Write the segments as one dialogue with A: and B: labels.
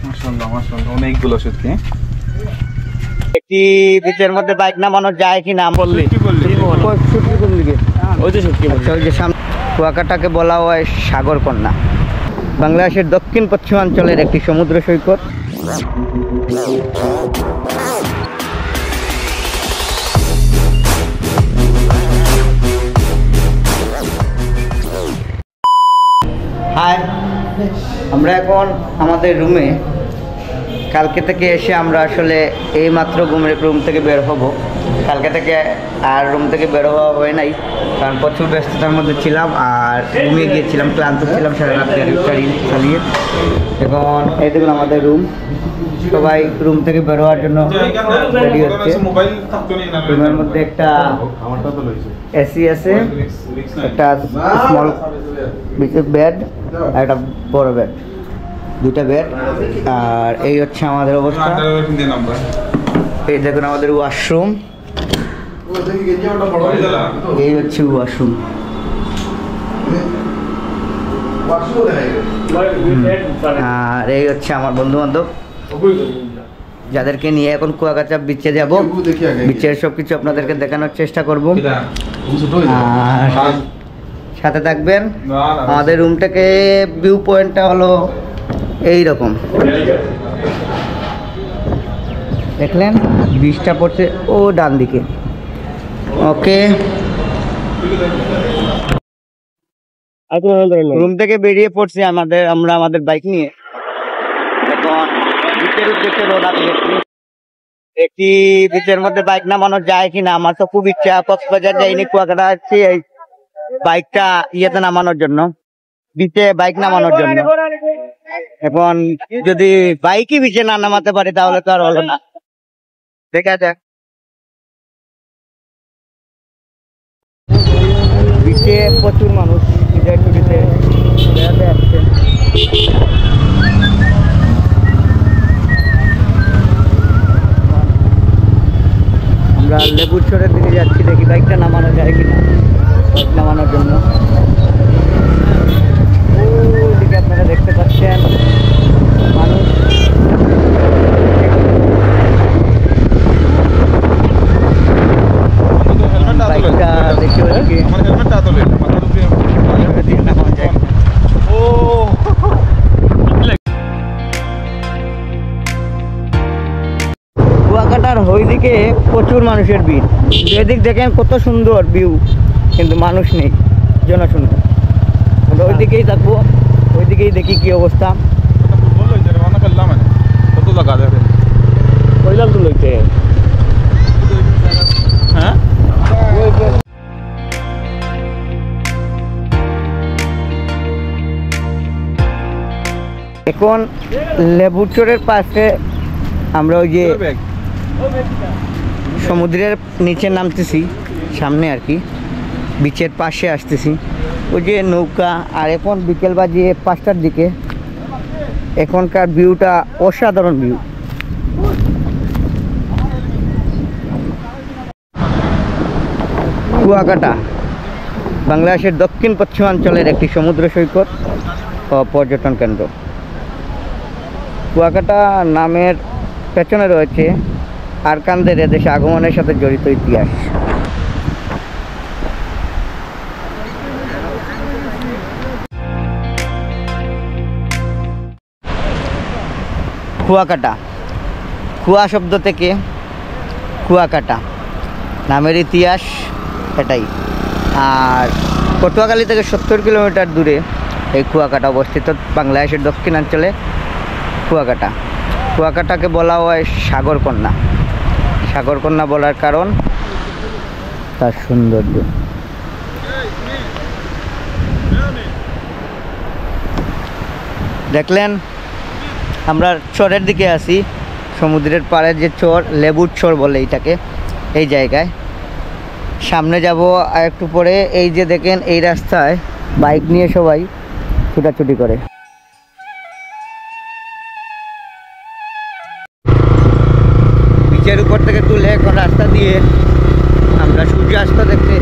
A: মাশাআল্লাহ মাশাআল্লাহ অনেকগুলো সত্যি।
B: একটি বিচের মধ্যে বাইক নামানো যায় কিনা বললি? ওই যে সামনে কুয়াকাটাকে বলা হয় সাগর কন্যা। বাংলাদেশের দক্ষিণ পশ্চিমাঞ্চলের একটি সমুদ্র সৈকত। হাই, আমরা এখন আমাদের রুমে। কালকে থেকে এসে আমরা আসলে এই মাত্র রুম থেকে বের হব। কালকে থেকে আর রুম থেকে বের হওয়া হয় নাই, কারণ প্রচুর ব্যস্ততার মধ্যে ছিলাম আর ঘুমিয়ে গিয়েছিলাম, ক্লান্ত ছিলাম সারা রাত গাড়ি চালিয়ে। এখন এই দেখুন আমাদের রুম, সবাই রুম থেকে বের হওয়ার জন্য রেডি হচ্ছে। রুমের মধ্যে একটা এসি আছে, একটা স্মল বেড আর একটা বড় বেড, দুটা বেড। আর এই হচ্ছে আমাদের অবস্থা। এই দেখুন আমাদের ওয়াশরুম, এই হচ্ছে ওয়াশরুম। আর এই হচ্ছে আমার বন্ধু বান্ধব, যাদেরকে নিয়ে এখন কুয়াকাটা বিচে যাব। বিচের সবকিছু আপনাদেরকে দেখানোর চেষ্টা করব, আর সাথে থাকবেন। আমাদের রুম থেকে ভিউ পয়েন্টটা হলো এই রকম, দেখলেন বৃষ্টিটা পড়ছে ও ডান দিকে। ওকে, রুম থেকে বেরিয়ে পড়ছি আমরা আমাদের বাইক নিয়ে। এখন বিচের উদ্দেশ্যে রওনা দিয়েছি। একটি বিচের মধ্যে বাইক নামানো যায় কিনা, আমার তো খুব ইচ্ছা। কক্সবাজার যাইনি, কুয়াকাটা আসছি এই বাইকটা ইয়েতে নামানোর জন্য, বিচে বাইক নামানোর জন্য। এখন যদি বাইকই বিচে না নামাতে পারি তাহলে তো আর হলো না। দেখা যাক। বিচে প্রচুর মানুষ বিচের ছুটিতে বেড়াতে আসছে। আমরা লেবুর চরের দিকে যাচ্ছি, দেখি বাইকটা নামানো যায় কিনা, বাইক নামানোর জন্য। ওদিকে আপনারা দেখতে পাচ্ছেন মানুষ। বাইকটা দেখে ওদিকে নামানো যায়। কুয়াকাটার ওইদিকে প্রচুর মানুষের ভিড়। এদিক দেখেন কত সুন্দর ভিউ, কিন্তু মানুষ নেই, জনশূন্য। ওইদিকেই থাকবো, ওইদিকেই দেখি কি অবস্থা। এখন লেবুর চরের পাশে আমরা ওই যে সমুদ্রের নিচে নামতেছি, সামনে আর কি বিচের পাশে আসতেছি। ওই যে নৌকা, আর এখন বিকেল বাজে 5টার দিকে। এখনকার ভিউটা অসাধারণ ভিউ। কুয়াকাটা বাংলাদেশের দক্ষিণ পশ্চিমাঞ্চলের একটি সমুদ্র সৈকত ও পর্যটন কেন্দ্র। কুয়াকাটা নামের পেছনে রয়েছে আরাকানদের এদেশে আগমনের সাথে জড়িত ইতিহাস। কুয়াকাটা, কুয়া শব্দ থেকে কুয়াকাটা নামের ইতিহাস এটাই। আর পটুয়াখালী থেকে 70 কিলোমিটার দূরে এই কুয়াকাটা অবস্থিত, বাংলাদেশের দক্ষিণাঞ্চলে কুয়াকাটা। কুয়াকাটাকে বলা হয় সাগর কন্যা। সাগর কন্যা বলার কারণ তার সৌন্দর্য। দেখলেন আমরা চরের দিকে আছি, সমুদ্রের পাড়ে যে চর, লেবুর চর বলে এইটাকে। এই জায়গায় সামনে যাব আর একটু পরে। এই যে দেখেন এই রাস্তায় বাইক নিয়ে সবাই ছুটাছুটি করে। বিচের উপর থেকে তুলে এখন রাস্তা দিয়ে আমরা সূর্যাস্ত দেখতে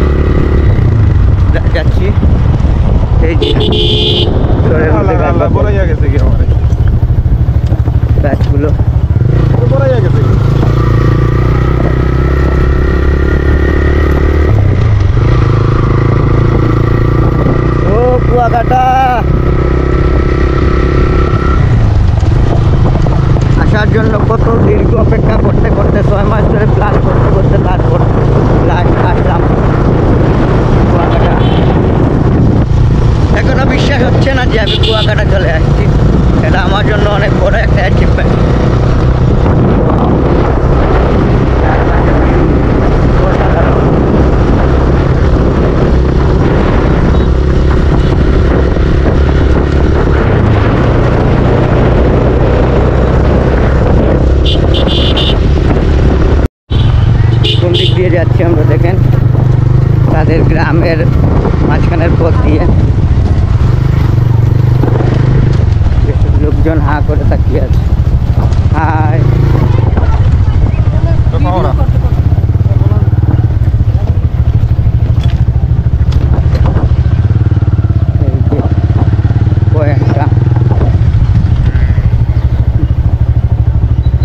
B: যাচ্ছি। এই যে গাছগুলো। ও কুয়াকাটা আসার জন্য কত দীর্ঘ অপেক্ষা করতে করতে 6 মাস ধরে প্ল্যান করতে করতে তারপর লাস্ট আসলাম কুয়াকাটা। এখনো বিশ্বাস হচ্ছে না যে আমি কুয়াকাটা চলে আসছি। এটা আমার জন্য অনেক বড় একটা অ্যাচিভমেন্ট। কোন দিক দিয়ে যাচ্ছি আমরা দেখেন, তাদের গ্রামের মাঝখানের পথ দিয়ে। লোকজন হাঁ করে তাকিয়ে আছে। হাই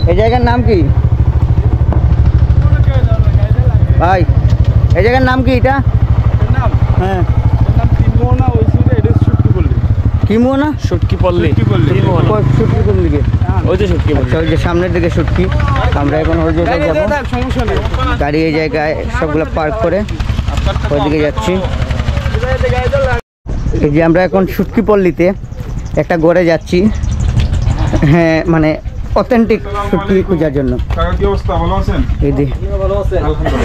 B: এই জায়গার নাম কি ভাই? এই জায়গার নাম কি এটা? হ্যাঁ কিমোনা
C: শুটকি পল্লী
B: শুটকি কোন দিকে?
C: ওই যে শুটকি
B: আচ্ছা, ওই যে সামনের দিকে শুটকি। আমরা এখন ওই জায়গায় যাবো। গাড়ি এই জায়গায় সবগুলো পার্ক করে ওইদিকে যাচ্ছি। এই যে আমরা এখন শুটকি পল্লীতে একটা গড়ে যাচ্ছি। হ্যাঁ, মানে অথেন্টিক শুটকি খোঁজার জন্য।
A: কি অবস্থা, ভালো আছেন?
B: এই যে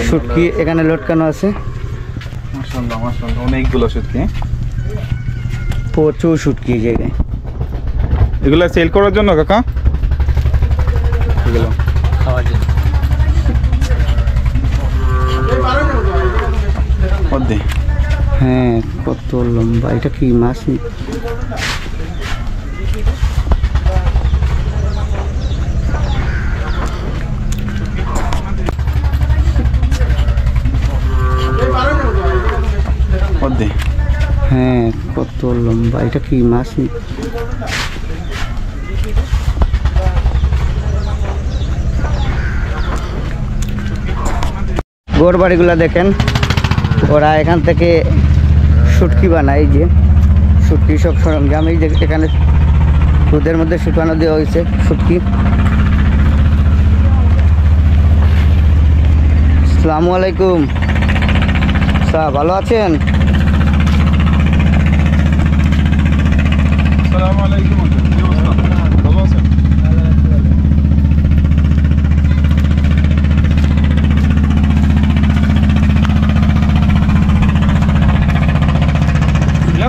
B: শুটকি এখানে লটকানো আছে।
A: মাশাআল্লাহ মাশাআল্লাহ, অনেকগুলো শুটকি।
B: প্রচুর শুটকি এই জায়গায়।
A: এগুলা সেল করার জন্য কাকা? এগুলো
C: খাওয়ার জন্য।
B: হ্যাঁ, কত লম্বা। এটা কি মাছ? হ্যাঁ, কত লম্বা। এটা কি মাছ? গোর বাড়িগুলো দেখেন, ওরা এখান থেকে শুটকি বানায়। যে শুটকি সব সরঞ্জাম এই যে এখানে দুধের মধ্যে শুকানো দেওয়া হয়েছে শুটকি। আসসালামু আলাইকুম স্যার, ভালো আছেন?
A: আসসালামু আলাইকুম, কি অবস্থা, ভালো আছেন?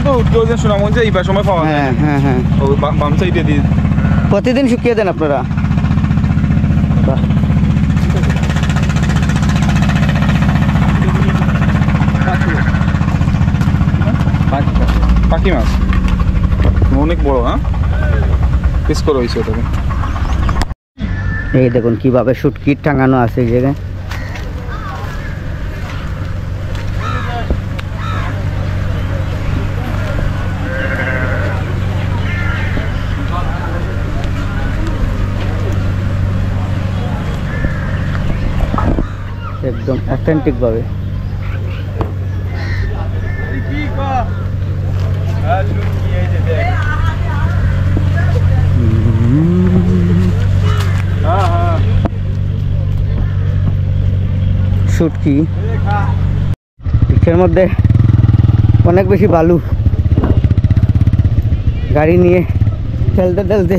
A: তো উদ্যোগে সুনামগঞ্জে এইবার সময় পাওয়া যায়।
B: হ্যাঁ হ্যাঁ হ্যাঁ,
A: ও বাম সাইডে দিয়ে
B: প্রতিদিন শুকিয়ে দেন আপনারা? বাহ,
A: পাখি মাছ অনেক বড়। হ্যাঁ, পিস করে হয়েছে ওটাকে।
B: এই দেখুন কিভাবে শুটকি টাঙানো আছে এই জায়গায়। একদম অথেন্টিক ভাবে। শুটকি পিঠের মধ্যে অনেক বেশি বালু। গাড়ি নিয়ে ঠেলতে ঠেলতে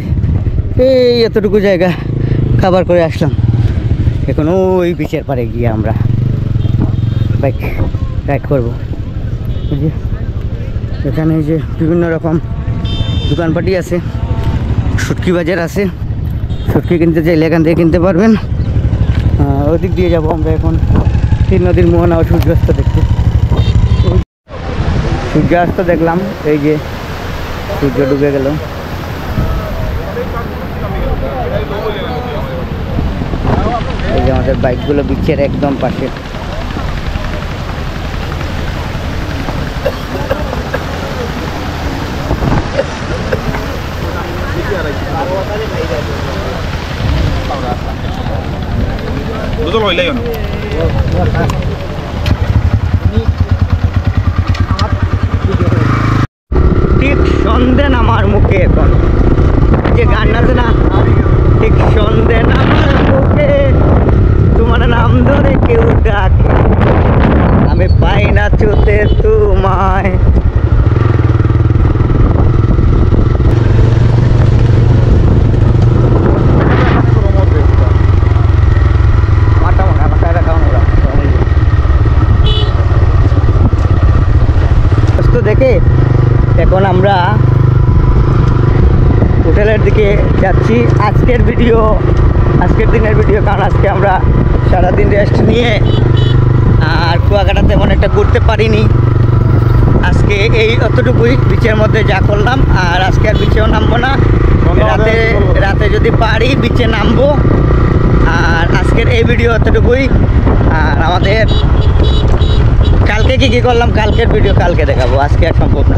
B: এই এতটুকু জায়গা খাবার করে আসলাম। এখন ওই বিচের পারে গিয়ে আমরা বাইক রাইড করবো। এখানে এই যে বিভিন্ন রকম দোকানপাটি আছে, শুটকি বাজার আছে। শুটকি কিনতে চাইলে এখান থেকে কিনতে পারবেন। ওদিক দিয়ে যাবো আমরা এখন তিন নদীর মোহনা ও সূর্যাস্ত দেখতে। সূর্যাস্ত দেখলাম, এই যে সূর্য ডুবে গেল। এই যে আমাদের বাইকগুলো বিচের একদম পাশে।
A: তো লইলাই না
B: ঠিক সন্দেহ আমার মুখে এখন যে গান আছে না, ঠিক সন্দেহ আমার মুখে তোমার নাম ধরে কেউ ডাকে, আমি পাই না চোতে তোমায়। তো দেখে এখন আমরা হোটেলের দিকে যাচ্ছি। আজকের দিনের ভিডিও, কারণ আজকে আমরা সারাদিন রেস্ট নিয়ে আর কুয়াকাটা তেমন একটা ঘুরতে পারিনি। আজকে এই অতটুকুই বিচের মধ্যে যা করলাম, আর আজকে আর বিচেও নামবো না। রাতে যদি পারি বিচে নামবো। আর আজকের এই ভিডিও অতটুকুই। আর আমাদের কালকে কি করলাম, কালকের ভিডিও কালকে দেখাবো, আজকে আর সম্ভব না।